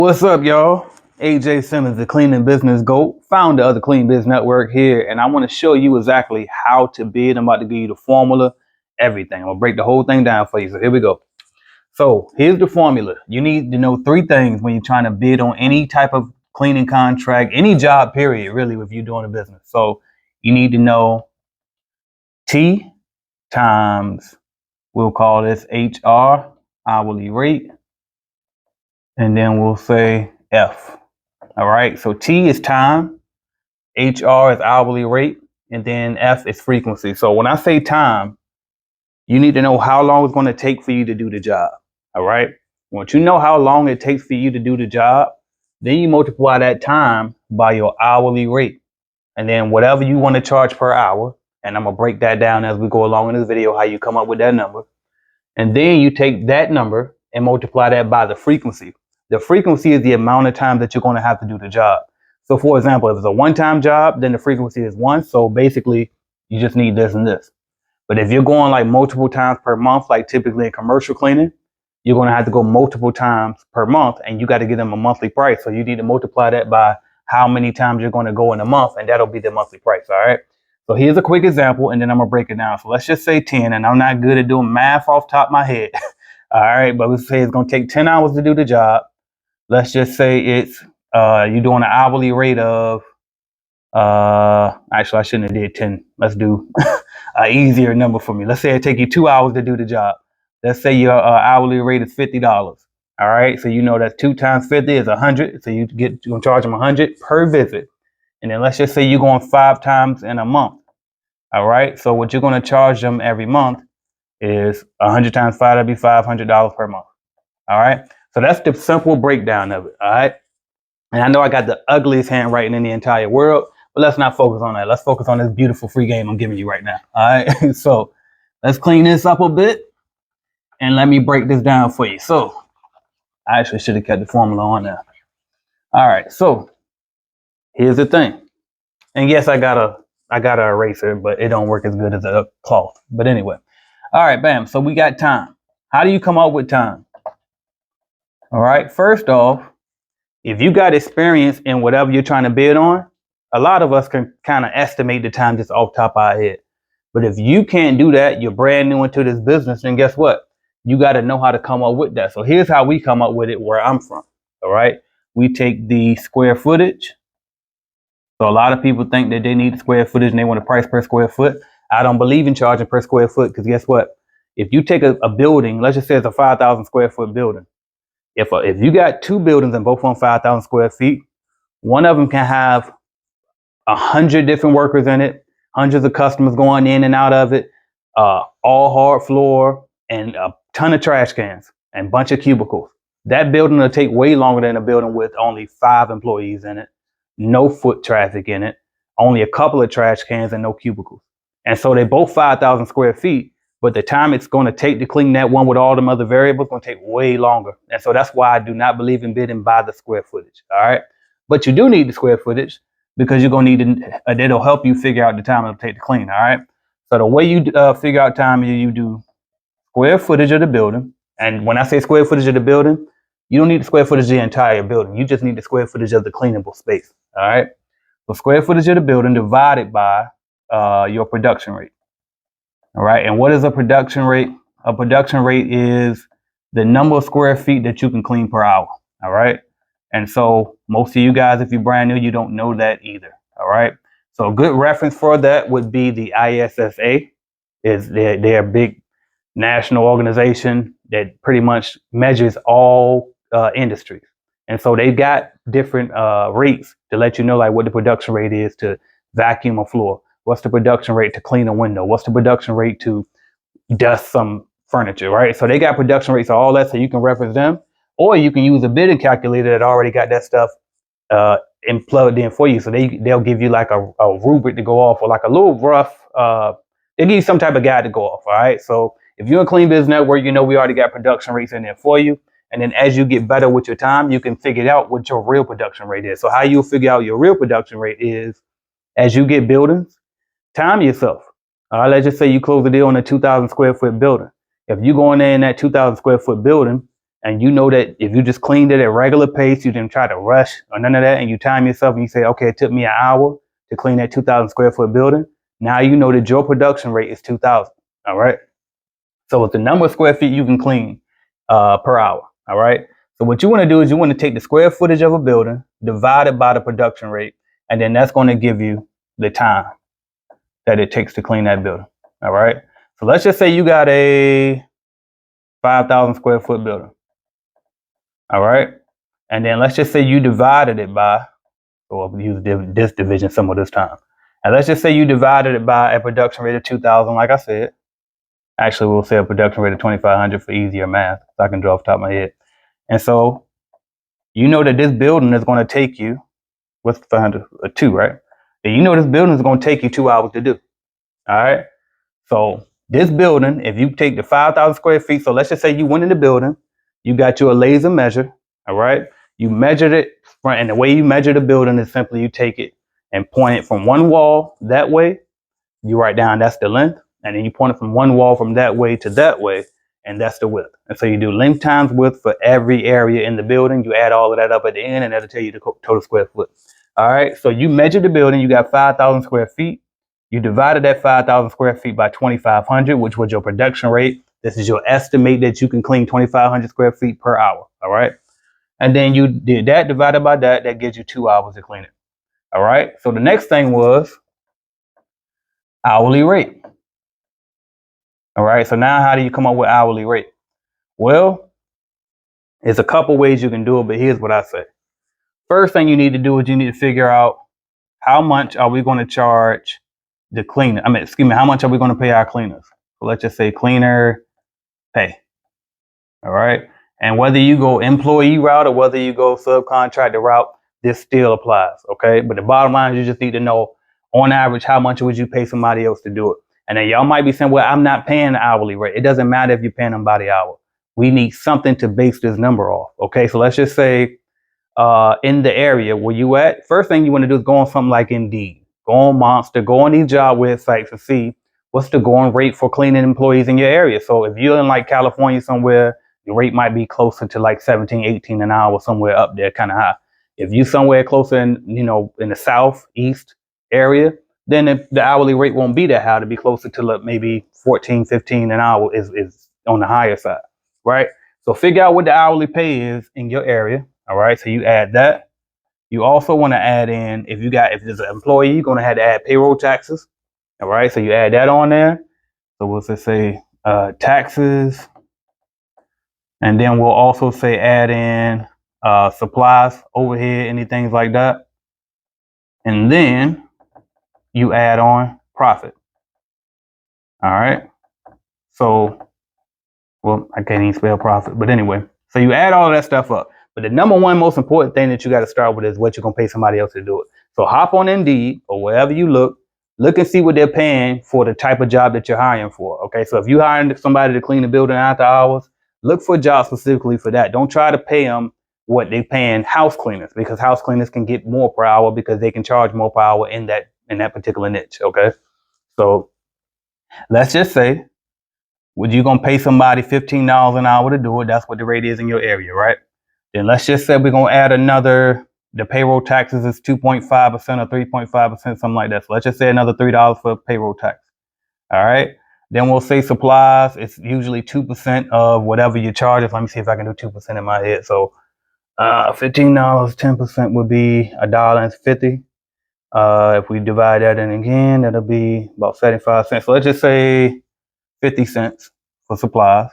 What's up, y'all? AJ Simmons, the Cleaning Business GOAT, founder of the Clean Biz Network here, and I want to show you exactly how to bid. I'm about to give you the formula, everything. I'm gonna break the whole thing down for you. So here we go. So here's the formula. You need to know three things when you're trying to bid on any type of cleaning contract, any job, period, really, if you're doing a business. So you need to know T times, we'll call this HR, hourly rate, and then we'll say F. All right, so T is time, HR is hourly rate, and then F is frequency. So when I say time, you need to know how long it's going to take for you to do the job. All right, once you know how long it takes for you to do the job, then you multiply that time by your hourly rate, and then whatever you want to charge per hour. And I'm gonna break that down as we go along in this video, how you come up with that number. And then you take that number and multiply that by the frequency. The frequency is the amount of time that you're going to have to do the job. So for example, if it's a one-time job, then the frequency is 1. So basically, you just need this and this. But if you're going like multiple times per month, like typically in commercial cleaning, you're going to have to go multiple times per month, and you got to give them a monthly price. So you need to multiply that by how many times you're going to go in a month, and that'll be the monthly price. All right. So here's a quick example, and then I'm going to break it down. So let's just say 10, and I'm not good at doing math off the top of my head. All right, but let's say it's going to take 10 hours to do the job. Let's just say it's you're doing an hourly rate of, actually, I shouldn't have did 10. Let's do an easier number for me. Let's say it take you 2 hours to do the job. Let's say your hourly rate is $50. All right, so you know that's 2 times 50 is 100. So you're going to charge them 100 per visit. And then let's just say you're going 5 times in a month. All right, so what you're going to charge them every month is 100 times 5, that'd be $500 per month. All right, so that's the simple breakdown of it. All right, and I know I got the ugliest handwriting in the entire world, but let's not focus on that. Let's focus on this beautiful free game I'm giving you right now. All right, so let's clean this up a bit and let me break this down for you. So I actually should have kept the formula on there. All right, so here's the thing. And yes, I got a eraser, but it don't work as good as a cloth. But anyway, all right, bam. So we got time. How do you come up with time? All right, first off, if you got experience in whatever you're trying to bid on, a lot of us can kind of estimate the time just off the top of our head. But if you can't do that, you're brand new into this business, then guess what? You got to know how to come up with that. So here's how we come up with it where I'm from. All right, we take the square footage. So a lot of people think that they need square footage and they want a price per square foot. I don't believe in charging per square foot, because guess what? If you take a building, let's just say it's a 5,000 square foot building. If you got 2 buildings and both on 5,000 square feet, one of them can have 100 different workers in it, hundreds of customers going in and out of it, all hard floor, and a ton of trash cans and a bunch of cubicles. That building will take way longer than a building with only 5 employees in it, no foot traffic in it, only a couple of trash cans and no cubicles. And so they both 5,000 square feet, but the time it's going to take to clean that one with all them other variables is going to take way longer. And so that's why I do not believe in bidding by the square footage. All right. But you do need the square footage, because you're going to need to, it'll help you figure out the time it'll take to clean. All right. So the way you figure out time is you do square footage of the building. And when I say square footage of the building, you don't need the square footage of the entire building. You just need the square footage of the cleanable space. All right. So square footage of the building divided by your production rate. All right. And what is a production rate? A production rate is the number of square feet that you can clean per hour. All right. And so most of you guys, if you're brand new, you don't know that either. All right. So a good reference for that would be the ISSA. Is they're a big national organization that pretty much measures all industries. And so they've got different rates to let you know like what the production rate is to vacuum a floor. What's the production rate to clean a window? What's the production rate to dust some furniture, right? So they got production rates of all that, so you can reference them. Or you can use a bidding calculator that already got that stuff and plugged in for you. So they'll give you like a rubric to go off, or like a little rough, they give you some type of guide to go off, all right? So if you're in Clean Biz Network, you know we already got production rates in there for you. And then as you get better with your time, you can figure out what your real production rate is. So how you'll figure out your real production rate is, as you get buildings, time yourself. Let's just say you close the deal on a 2,000 square foot building. If you go in there in that 2,000 square foot building and you know that if you just cleaned it at regular pace, you didn't try to rush or none of that, and you time yourself and you say, okay, it took me an hour to clean that 2,000 square foot building. Now you know that your production rate is 2,000. All right. So it's the number of square feet you can clean per hour. All right. So what you want to do is you want to take the square footage of a building, divide it by the production rate, and then that's going to give you the time that it takes to clean that building. All right. So let's just say you got a 5,000 square foot building. All right. And then let's just say you divided it by, or we'll use this division some of this time. And let's just say you divided it by a production rate of 2,000, like I said. Actually, we'll say a production rate of 2,500 for easier math, so I can draw off the top of my head. And so you know that this building is going to take you, what's 500? 2, right? And you know this building is going to take you 2 hours to do. All right. So this building, if you take the 5,000 square feet, so let's just say you went in the building, you got you a laser measure. All right. You measured it, and the way you measure the building is simply you take it and point it from one wall that way. You write down that's the length, and then you point it from one wall from that way to that way, and that's the width. And so you do length times width for every area in the building. You add all of that up at the end, and that'll tell you the total square foot. All right. So you measured the building. You got 5,000 square feet. You divided that 5,000 square feet by 2,500, which was your production rate. This is your estimate that you can clean 2,500 square feet per hour. All right. And then you did that divided by that. That gives you 2 hours to clean it. All right. So the next thing was hourly rate. All right. So now how do you come up with hourly rate? Well, there's a couple ways you can do it, but here's what I say. First thing you need to do is you need to figure out how much are we going to charge the cleaner. How much are we going to pay our cleaners? So let's just say cleaner pay. All right. And whether you go employee route or whether you go subcontractor route, this still applies. Okay. But the bottom line is you just need to know on average, how much would you pay somebody else to do it? And then y'all might be saying, well, I'm not paying the hourly rate. It doesn't matter if you're paying them by the hour. We need something to base this number off. Okay. So let's just say in the area where you at, first thing you want to do is go on something like Indeed, go on Monster, go on these job websites and see what's the going rate for cleaning employees in your area. So if you're in like California somewhere, the rate might be closer to like 17, 18 an hour, somewhere up there, kind of high. If you somewhere closer in, in the southeast area, then the hourly rate won't be that high. To be closer to maybe 14, 15 an hour is on the higher side, right? So figure out what the hourly pay is in your area. All right. So you add that. You also want to add in, if there's an employee, you're going to have to add payroll taxes. All right. So you add that on there. So we'll just say taxes. And then we'll also say add in supplies, overhead, anything like that. And then you add on profit. All right. So, well, I can't even spell profit, but anyway, so you add all of that stuff up. But the number one most important thing that you got to start with is what you're going to pay somebody else to do it. So hop on Indeed or wherever you look and see what they're paying for the type of job that you're hiring for. Okay. So if you hire somebody to clean the building after hours, look for a job specifically for that. Don't try to pay them what they're paying house cleaners, because house cleaners can get more per hour because they can charge more per hour in that particular niche. Okay. So let's just say, would you going to pay somebody $15 an hour to do it? That's what the rate is in your area, right? Then let's just say we're going to add the payroll taxes is 2.5% or 3.5%, something like that. So let's just say another $3 for payroll tax. All right. Then we'll say supplies. It's usually 2% of whatever you charge. Let me see if I can do 2% in my head. So $15, 10% would be $1.50. If we divide that in again, that'll be about 75 cents. So let's just say 50 cents for supplies.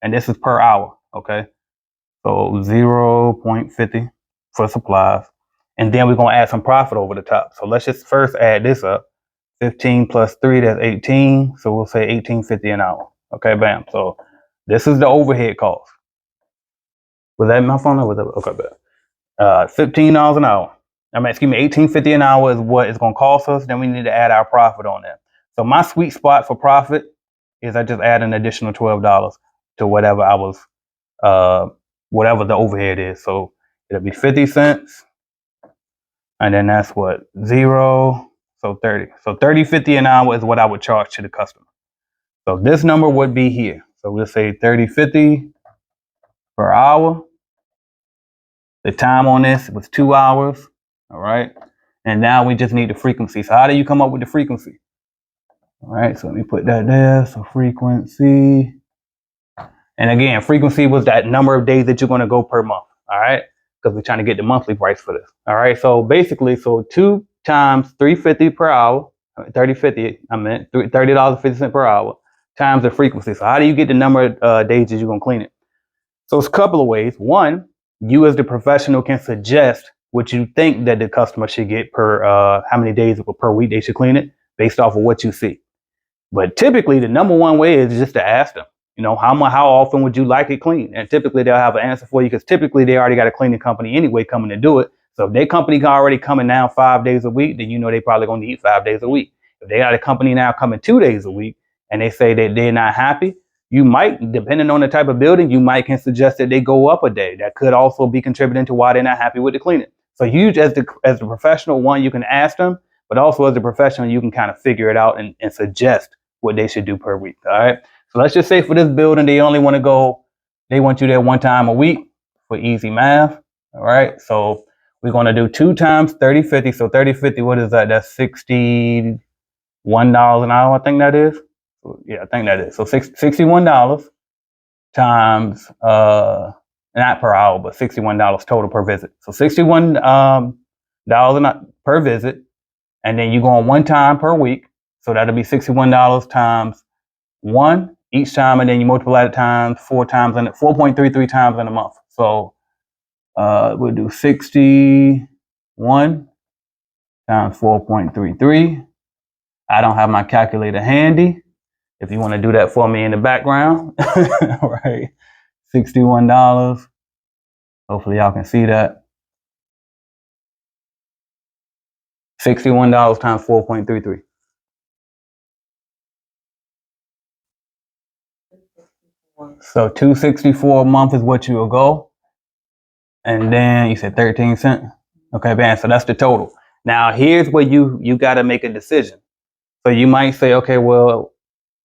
And this is per hour. Okay. So 0.50 for supplies. And then we're going to add some profit over the top. So let's just first add this up. 15 plus 3, that's 18. So we'll say $18.50 an hour. Okay, bam. So this is the overhead cost. Was that my phone? Or was that? Okay, bam. $15 an hour. $18.50 an hour is what it's going to cost us. Then we need to add our profit on that. So my sweet spot for profit is I just add an additional $12 to whatever I was, whatever the overhead is. So it'll be 50 cents. And then that's what? 0. So 30. So $30.50 an hour is what I would charge to the customer. So this number would be here. So we'll say $30.50 per hour. The time on this was 2 hours. All right. And now we just need the frequency. So how do you come up with the frequency? All right. So let me put that there. So frequency. And again, frequency was that number of days that you're going to go per month. All right. Because we're trying to get the monthly price for this. All right. So basically, so 2 times $3.50 per hour, $30.50, I meant $30.50 per hour times the frequency. So how do you get the number of days that you're going to clean it? So it's a couple of ways. One, you as the professional can suggest what you think that the customer should get per how many days per week they should clean it based off of what you see. But typically, the number one way is just to ask them, you know, how often would you like it cleaned? And typically they'll have an answer for you because typically they already got a cleaning company anyway coming to do it. So if their company already coming now 5 days a week, then you know they probably going to need 5 days a week. If they got a company now coming 2 days a week and they say that they're not happy, you might, depending on the type of building, you might can suggest that they go up a day. That could also be contributing to why they're not happy with the cleaning. So you as the professional, one, you can ask them, but also as a professional, you can kind of figure it out and suggest what they should do per week. All right. So let's just say for this building, they only want to go, they want you there 1 time a week for easy math. All right. So we're going to do 2 times 30.50. So 30.50, what is that? That's $61 an hour. I think that is. Yeah, I think that is. So $61 times, not per hour, but $61 total per visit. So $61 per visit. And then you go on 1 time per week. So that'll be $61 times 1 each time. And then you multiply it times 4 times and 4.33 times in a month. So we'll do 61 times 4.33. I don't have my calculator handy. If you want to do that for me in the background, all right, $61. Hopefully y'all can see that. $61 times 4.33. So $264 a month is what you will go. And then you said 13 cents. Okay, man. So that's the total. Now here's where you got to make a decision. So you might say, okay, well,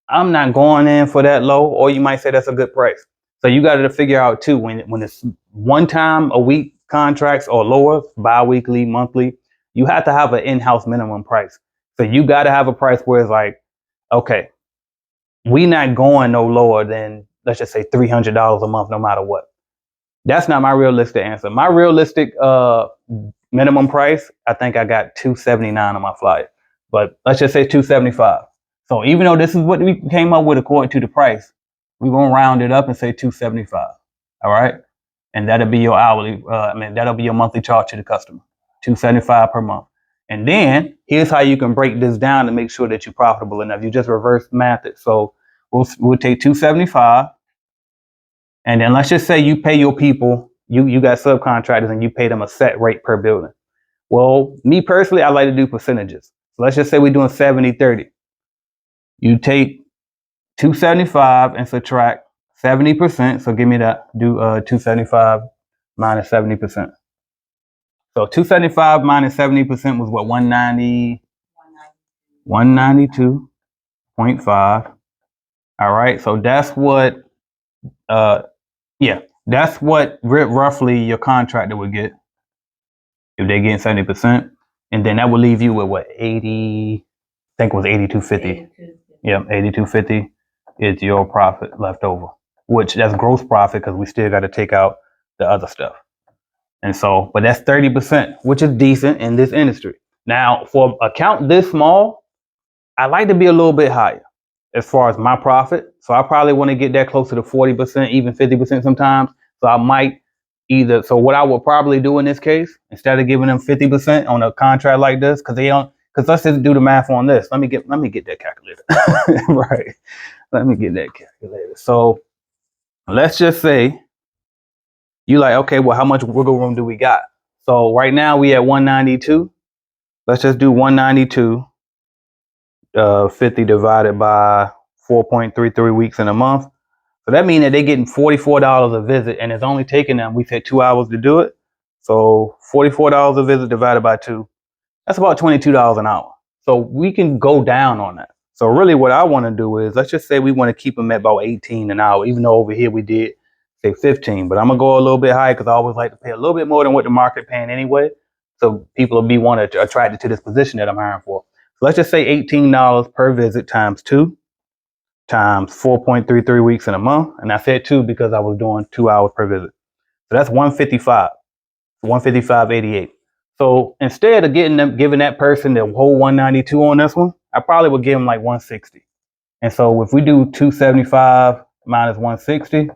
I'm not going in for that low, or you might say that's a good price. So you got to figure out too, when it's 1 time a week contracts or lower, bi-weekly, monthly, you have to have an in-house minimum price. So you got to have a price where it's like, okay, we not going no lower than, let's just say $300 a month, no matter what. That's not my realistic answer. My realistic minimum price, I think I got $279 on my flyer, but let's just say $275. So even though this is what we came up with according to the price, we're going to round it up and say $275. All right. And that'll be your hourly, that'll be your monthly charge to the customer, $275 per month. And then here's how you can break this down to make sure that you're profitable enough. You just reverse math it. So we'll take $275. And then let's just say you pay your people, you got subcontractors and you pay them a set rate per building. Well, me personally, I like to do percentages. So let's just say we're doing 70-30. You take 275 and subtract 70%. So give me that. Do 275 minus 70%. So 275 minus 70% was what? 192.5. All right. So that's what. That's what roughly your contractor would get if they get 70%, and then that would leave you with what, 80? I think it was 82.50. Yeah, 82.50 is your profit left over, which that's gross profit because we still got to take out the other stuff. And so, but that's 30%, which is decent in this industry. Now, for an account this small, I like to be a little bit higher as far as my profit. So I probably want to get that closer to 40%, even 50% sometimes. So I might so what I would probably do in this case, instead of giving them 50% on a contract like this, because let's just do the math on this. Let me get that calculator. Right. Let me get that calculator. So let's just say you like, okay, well, how much wiggle room do we got? So right now we at 192. Let's just do 192. 50 divided by 4.33 weeks in a month. So that means that they're getting $44 a visit, and it's only taking them, we said 2 hours to do it. So $44 a visit divided by 2, that's about $22 an hour. So we can go down on that. So really what I want to do is, let's just say we want to keep them at about 18 an hour, even though over here we did say 15, but I'm gonna go a little bit higher because I always like to pay a little bit more than what the market paying anyway. So people will be attracted to this position that I'm hiring for. So let's just say $18 per visit times 2 times 4.33 weeks in a month. And I said 2 because I was doing 2 hours per visit. So that's 155, 155.88. So instead of giving that person the whole 192 on this one, I probably would give them like 160. And so if we do 275 minus 160,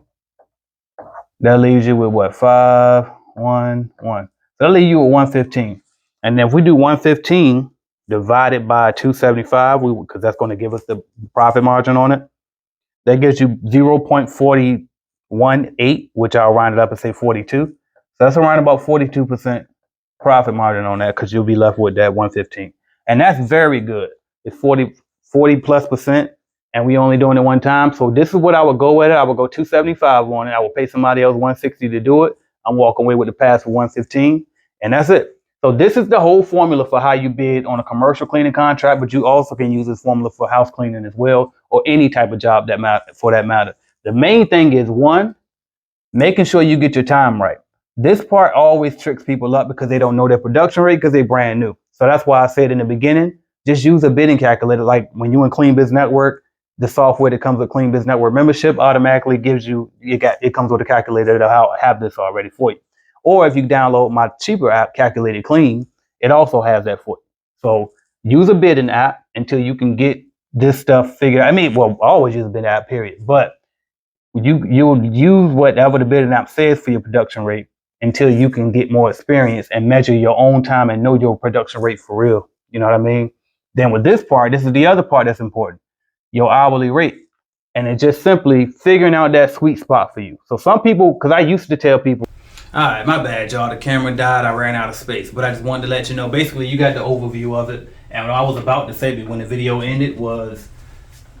that leaves you with what? 511. So that'll leave you with 115. And then if we do 115 divided by 275, because that's going to give us the profit margin on it, that gives you 0.4018, which I'll round it up and say 42. So that's around about 42% profit margin on that, because you'll be left with that 115. And that's very good. It's 40 plus percent, and we only doing it one time. So this is what I would go with it. I would go 275 on it. I will pay somebody else 160 to do it. I'm walking away with the pass for 115, and that's it. So this is the whole formula for how you bid on a commercial cleaning contract, but you also can use this formula for house cleaning as well, or any type of job for that matter. The main thing is, one, making sure you get your time right. This part always tricks people up because they don't know their production rate because they're brand new. So that's why I said in the beginning, just use a bidding calculator. Like when you in Clean Biz Network, the software that comes with Clean Biz Network membership automatically gives you, it comes with a calculator that'll have this already for you. Or if you download my cheaper app, Calculated Clean, it also has that for you. So use a bidding app until you can get this stuff figured out. I mean, well, always use a bidding app, period. But you'll use whatever the bidding app says for your production rate until you can get more experience and measure your own time and know your production rate for real. You know what I mean? Then with this part, this is the other part that's important, your hourly rate. And it's just simply figuring out that sweet spot for you. So some people, because I used to tell people, all right, my bad, y'all. The camera died. I ran out of space. But I just wanted to let you know, basically, you got the overview of it. And what I was about to say when the video ended was,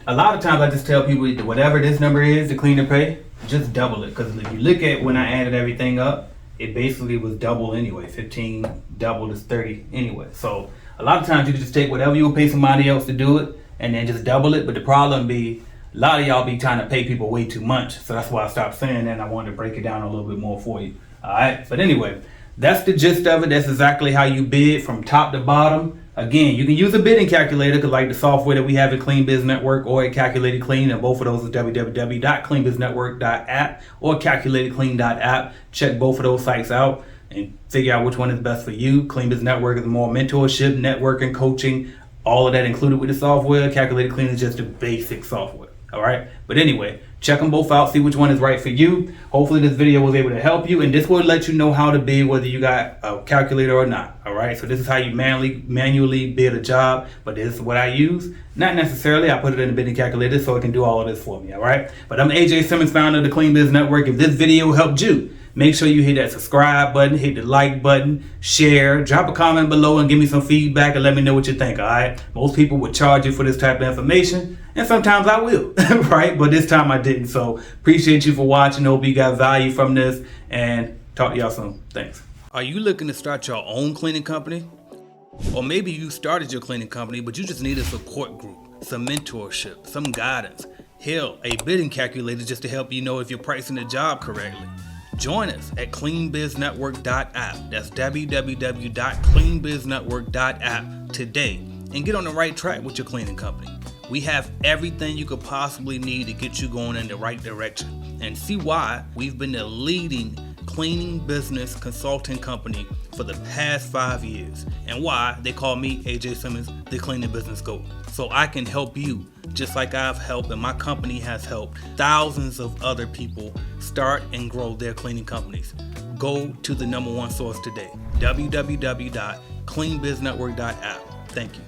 a lot of times I just tell people, whatever this number is, the cleaner pay, just double it. Because if you look at when I added everything up, it basically was double anyway. 15 doubled is 30 anyway. So a lot of times you can just take whatever you would pay somebody else to do it and then just double it. But the problem be, a lot of y'all be trying to pay people way too much. So that's why I stopped saying that, and I wanted to break it down a little bit more for you. All right, but anyway, that's the gist of it. That's exactly how you bid from top to bottom. Again, you can use a bidding calculator, because like the software that we have at Clean Biz Network or at Calculated Clean, and both of those is www.cleanbiznetwork.app or calculatedclean.app. Check both of those sites out and figure out which one is best for you. Clean Biz Network is more mentorship, networking, coaching, all of that included with the software. Calculated Clean is just the basic software. All right, but anyway, check them both out, see which one is right for you. Hopefully this video was able to help you, and this will let you know how to bid whether you got a calculator or not. All right, so this is how you manually bid a job, but this is what I use. Not necessarily, I put it in the bidding calculator so it can do all of this for me. All right, but I'm AJ Simmons, founder of the Clean Biz Network. If this video helped you, make sure you hit that subscribe button, hit the like button, share, drop a comment below and give me some feedback and let me know what you think, all right? Most people would charge you for this type of information, and sometimes I will, right? But this time I didn't. So appreciate you for watching. Hope you got value from this, and talk to y'all soon. Thanks. Are you looking to start your own cleaning company? Or maybe you started your cleaning company, but you just need a support group, some mentorship, some guidance. Hell, a bidding calculator just to help you know if you're pricing the job correctly. Join us at cleanbiznetwork.app. That's www.cleanbiznetwork.app today and get on the right track with your cleaning company. We have everything you could possibly need to get you going in the right direction, and see why we've been the leading cleaning business consulting company for the past 5 years, and why they call me AJ Simmons, the cleaning business GOAT. So I can help you just like I've helped, and my company has helped thousands of other people start and grow their cleaning companies. Go to the #1 source today, www.cleanbiznetwork.app. Thank you.